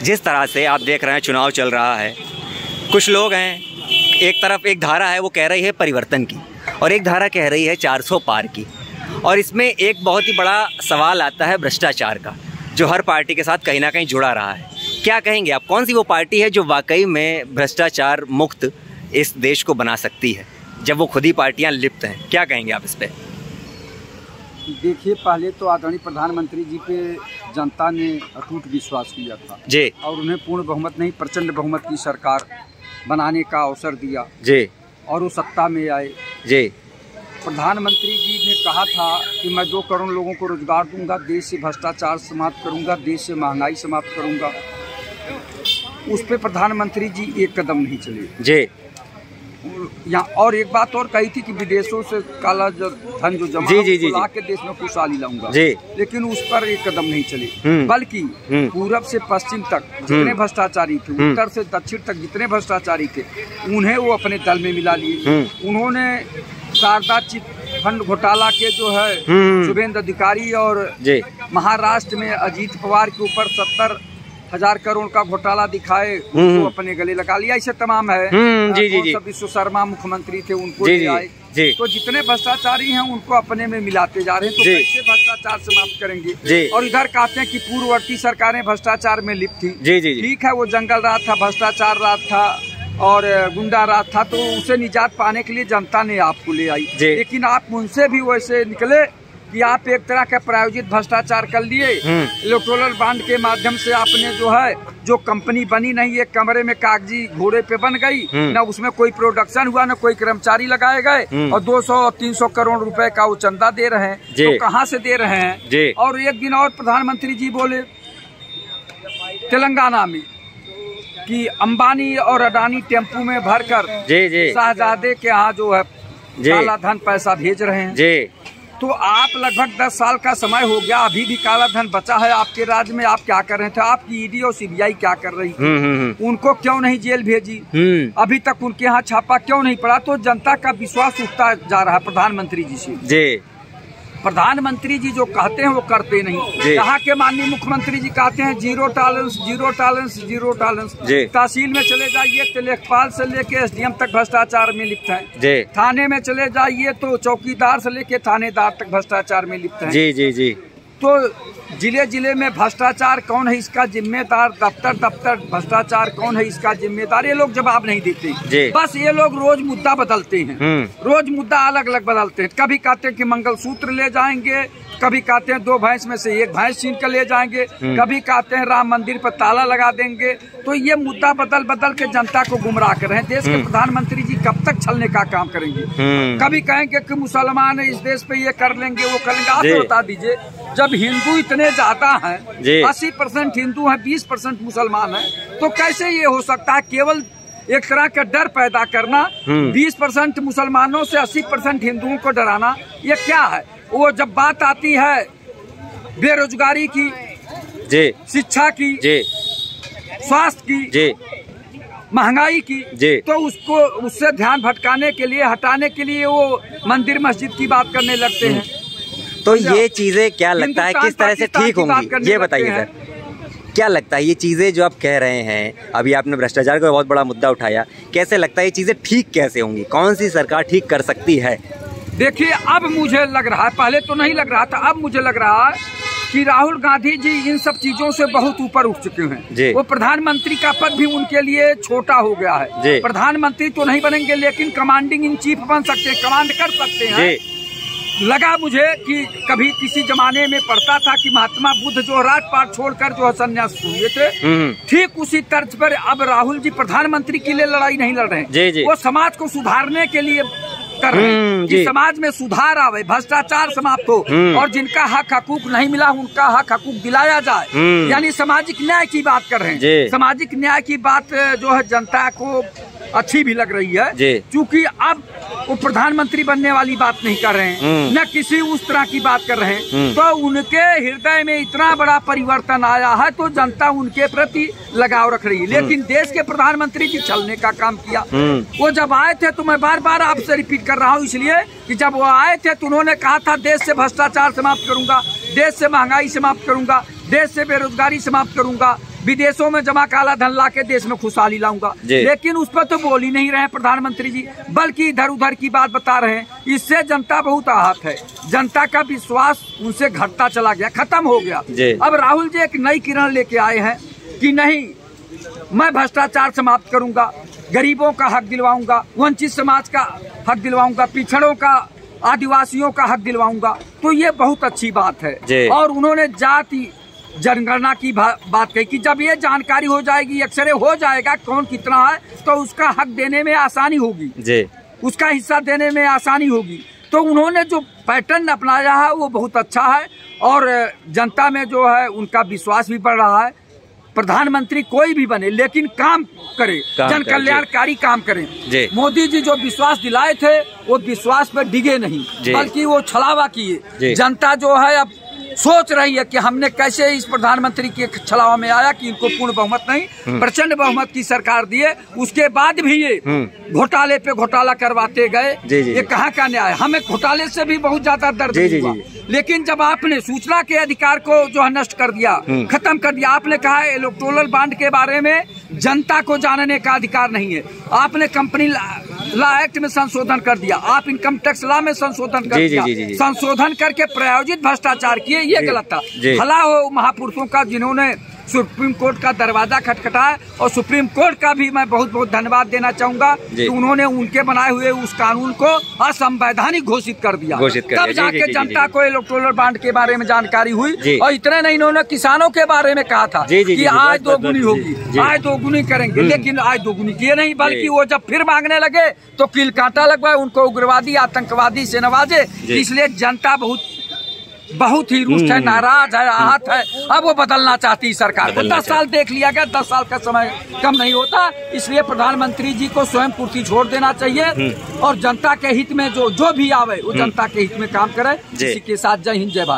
जिस तरह से आप देख रहे हैं चुनाव चल रहा है, कुछ लोग हैं, एक तरफ एक धारा है वो कह रही है परिवर्तन की और एक धारा कह रही है 400 पार की। और इसमें एक बहुत ही बड़ा सवाल आता है भ्रष्टाचार का, जो हर पार्टी के साथ कहीं ना कहीं जुड़ा रहा है। क्या कहेंगे आप, कौन सी वो पार्टी है जो वाकई में भ्रष्टाचार मुक्त इस देश को बना सकती है, जब वो खुद ही पार्टियां लिप्त हैं? क्या कहेंगे आप इस पे? देखिए, पहले तो आदरणीय प्रधानमंत्री जी पे जनता ने अटूट विश्वास किया था जी, और उन्हें पूर्ण बहुमत नहीं प्रचंड बहुमत की सरकार बनाने का अवसर दिया जी, और वो सत्ता में आए जी। प्रधानमंत्री जी ने कहा था कि मैं 2 करोड़ लोगों को रोजगार दूंगा, देश से भ्रष्टाचार समाप्त करूंगा, देश से महंगाई समाप्त करूंगा। उस पे प्रधानमंत्री जी एक कदम नहीं चले जी। यहाँ और एक बात और कही थी कि विदेशों से काला धन जो जमा ला के देश में खुशहाली लाऊंगा, लेकिन उस पर एक कदम नहीं चले, बल्कि पूरब से पश्चिम तक जितने भ्रष्टाचारी थे, उत्तर से दक्षिण तक जितने भ्रष्टाचारी थे, उन्हें वो अपने दल में मिला लिए। उन्होंने शारदा चिट फंड घोटाला के जो है शुभेंद्र अधिकारी और महाराष्ट्र में अजीत पवार के ऊपर 70,000 करोड़ का घोटाला दिखाए, उनको अपने गले लगा लिया। ऐसे तमाम है जी। विश्व शर्मा मुख्यमंत्री थे, उनको ले आए। तो जितने भ्रष्टाचारी हैं उनको अपने में मिलाते जा रहे हैं। तो कैसे भ्रष्टाचार समाप्त करेंगे? और इधर कहते हैं कि पूर्ववर्ती सरकारें भ्रष्टाचार में लिप्त थी। ठीक है, वो जंगल राज था, भ्रष्टाचार राज था और गुंडा राज था, तो उसे निजात पाने के लिए जनता ने आपको ले आई। लेकिन आप उनसे भी वैसे निकले कि आप एक तरह का प्रायोजित भ्रष्टाचार कर लिए। इलेक्टोरल बॉन्ड के माध्यम से आपने जो है, जो कंपनी बनी नहीं, एक कमरे में कागजी घोड़े पे बन गई, न उसमें कोई प्रोडक्शन हुआ, न कोई कर्मचारी लगाए गए, और 200-300 करोड़ रुपए का वो चंदा दे रहे हैं। तो कहाँ से दे रहे हैं? और एक दिन और प्रधानमंत्री जी बोले तेलंगाना में कि अंबानी और अडानी टेम्पू में भरकर शाहजादे के यहाँ जो है काला धन पैसा भेज रहे हैं। तो आप लगभग 10 साल का समय हो गया, अभी भी काला धन बचा है आपके राज्य में। आप क्या कर रहे थे? आपकी ईडी और सीबीआई क्या कर रही थी? उनको क्यों नहीं जेल भेजी? अभी तक उनके यहाँ छापा क्यों नहीं पड़ा? तो जनता का विश्वास उठता जा रहा है प्रधानमंत्री जी से। प्रधानमंत्री जी जो कहते हैं वो करते नहीं। यहाँ के माननीय मुख्यमंत्री जी कहते हैं zero tolerance, zero tolerance, zero tolerance. Tehsil में चले जाइए तो लेखपाल से लेके एसडीएम तक भ्रष्टाचार में लिप्त है। थाने में चले जाइए तो चौकीदार से लेके थानेदार तक भ्रष्टाचार में लिप्त है। तो जिले जिले में भ्रष्टाचार कौन है इसका जिम्मेदार? दफ्तर दफ्तर भ्रष्टाचार कौन है इसका जिम्मेदार? ये लोग जवाब नहीं देते। बस ये लोग रोज मुद्दा बदलते हैं, रोज मुद्दा अलग अलग बदलते हैं। कभी कहते हैं कि मंगलसूत्र ले जाएंगे, कभी कहते हैं 2 भैंस में से 1 भैंस छीन कर ले जाएंगे, कभी कहते हैं राम मंदिर पर ताला लगा देंगे। तो ये मुद्दा बदल बदल के जनता को गुमराह कर रहे हैं। देश के प्रधानमंत्री जी कब तक छलने का काम करेंगे? कभी कहेंगे कि मुसलमान इस देश पे ये कर लेंगे, वो कर लेंगे। आप बता दीजिए, जब हिंदू इतने ज्यादा हैं, 80% हिंदू हैं, 20% मुसलमान हैं, तो कैसे ये हो सकता है? केवल एक तरह का डर पैदा करना, 20% मुसलमानों से 80% हिंदुओं को डराना, ये क्या है? वो जब बात आती है बेरोजगारी की, शिक्षा की, स्वास्थ्य की, महंगाई की, तो उससे ध्यान भटकाने के लिए, हटाने के लिए वो मंदिर मस्जिद की बात करने लगते हैं। तो ये चीजें क्या लगता है किस तरह से ठीक होंगी? ये बताइए सर, क्या लगता है ये चीजें जो आप कह रहे हैं? अभी आपने भ्रष्टाचार का बहुत बड़ा मुद्दा उठाया, कैसे लगता है ये चीजें ठीक कैसे होंगी? कौन सी सरकार ठीक कर सकती है? देखिए, अब मुझे लग रहा है, पहले तो नहीं लग रहा था, अब मुझे लग रहा है कि राहुल गांधी जी इन सब चीजों से बहुत ऊपर उठ चुके हैं। वो प्रधानमंत्री का पद भी उनके लिए छोटा हो गया है। प्रधानमंत्री तो नहीं बनेंगे, लेकिन कमांडिंग इन चीफ बन सकते हैं, कमांड कर सकते हैं। लगा मुझे कि कभी किसी जमाने में पढ़ता था कि महात्मा बुद्ध जो राजपाट छोड़कर जो है संन्यास हुए थे, ठीक उसी तर्ज पर अब राहुल जी प्रधानमंत्री के लिए लड़ाई नहीं लड़ रहे हैं। वो समाज को सुधारने के लिए कर रहे हैं कि समाज में सुधार आवे, भ्रष्टाचार समाप्त हो, और जिनका हक हकूक नहीं मिला उनका हक हकूक दिलाया जाए। यानी सामाजिक न्याय की बात कर रहे हैं। सामाजिक न्याय की बात जो है जनता को अच्छी भी लग रही है, क्योंकि अब वो प्रधानमंत्री बनने वाली बात नहीं कर रहे हैं, न किसी उस तरह की बात कर रहे हैं। तो उनके हृदय में इतना बड़ा परिवर्तन आया है, तो जनता उनके प्रति लगाव रख रही है। लेकिन देश के प्रधानमंत्री जी छलने का काम किया। वो जब आए थे, तो मैं बार बार आपसे रिपीट कर रहा हूँ, इसलिए कि जब वो आए थे तो उन्होंने कहा था देश से भ्रष्टाचार समाप्त करूंगा, देश से महंगाई समाप्त करूंगा, देश से बेरोजगारी समाप्त करूंगा, विदेशों में जमा काला धन ला के देश में खुशहाली लाऊंगा, लेकिन उस पर तो बोल ही नहीं रहे प्रधानमंत्री जी, बल्कि इधर उधर की बात बता रहे हैं। इससे जनता बहुत आहत है, जनता का विश्वास उनसे घटता चला गया, खत्म हो गया। अब राहुल जी एक नई किरण लेके आए हैं कि नहीं, मैं भ्रष्टाचार समाप्त करूंगा, गरीबों का हक दिलवाऊंगा, वंचित समाज का हक दिलवाऊंगा, पिछड़ों का, आदिवासियों का हक दिलवाऊंगा। तो ये बहुत अच्छी बात है। और उन्होंने जाति जनगणना की बात कही कि जब ये जानकारी हो जाएगी, एक्सरे हो जाएगा कौन कितना है, तो उसका हक देने में आसानी होगी, उसका हिस्सा देने में आसानी होगी। तो उन्होंने जो पैटर्न अपनाया है वो बहुत अच्छा है और जनता में जो है उनका विश्वास भी बढ़ रहा है। प्रधानमंत्री कोई भी बने लेकिन काम करे, जन कल्याणकारी काम करे। मोदी जी जो विश्वास दिलाए थे वो विश्वास पर डिगे नहीं, बल्कि वो छलावा किए। जनता जो है अब सोच रही है कि हमने कैसे इस प्रधानमंत्री के छलावा में आया कि इनको पूर्ण बहुमत नहीं, प्रचंड बहुमत की सरकार दिए, उसके बाद भी ये घोटाले पे घोटाला करवाते गए। ये कहाँ का न्याय? हमें घोटाले से भी बहुत ज्यादा दर्द हुआ, लेकिन जब आपने सूचना के अधिकार को जो है नष्ट कर दिया, खत्म कर दिया, आपने कहा इलेक्टोरल बॉन्ड के बारे में जनता को जानने का अधिकार नहीं है, आपने कंपनी लॉ एक्ट में संशोधन कर दिया, आप इनकम टैक्स लॉ में संशोधन कर दिया, संशोधन करके प्रायोजित भ्रष्टाचार किए, ये गलत था। भला हो महापुरुषों का जिन्होंने सुप्रीम कोर्ट का दरवाजा खटखटाया, और सुप्रीम कोर्ट का भी मैं बहुत बहुत धन्यवाद देना चाहूंगा कि उन्होंने उनके बनाए हुए उस कानून को असंवैधानिक घोषित कर दिया। तब जाके जनता को इलेक्टोरल बॉन्ड के बारे में जानकारी हुई। और इतने नहीं, इन्होंने किसानों के बारे में कहा था कि आय दोगुनी होगी, आय दोगुनी करेंगे, लेकिन आय दोगुनी किए नहीं, बल्कि वो जब फिर मांगने लगे तो कील कांटा लगवाए, उनको उग्रवादी आतंकवादी से नवाजे। इसलिए जनता बहुत ही रुष्ट है, नाराज है, आहत है। अब वो बदलना चाहती है सरकार को। 10 साल देख लिया गया, 10 साल का समय कम नहीं होता, इसलिए प्रधानमंत्री जी को स्वयं कुर्सी छोड़ देना चाहिए और जनता के हित में जो भी आवे वो जनता के हित में काम करे। इसी के साथ जय हिंद, जय भारत।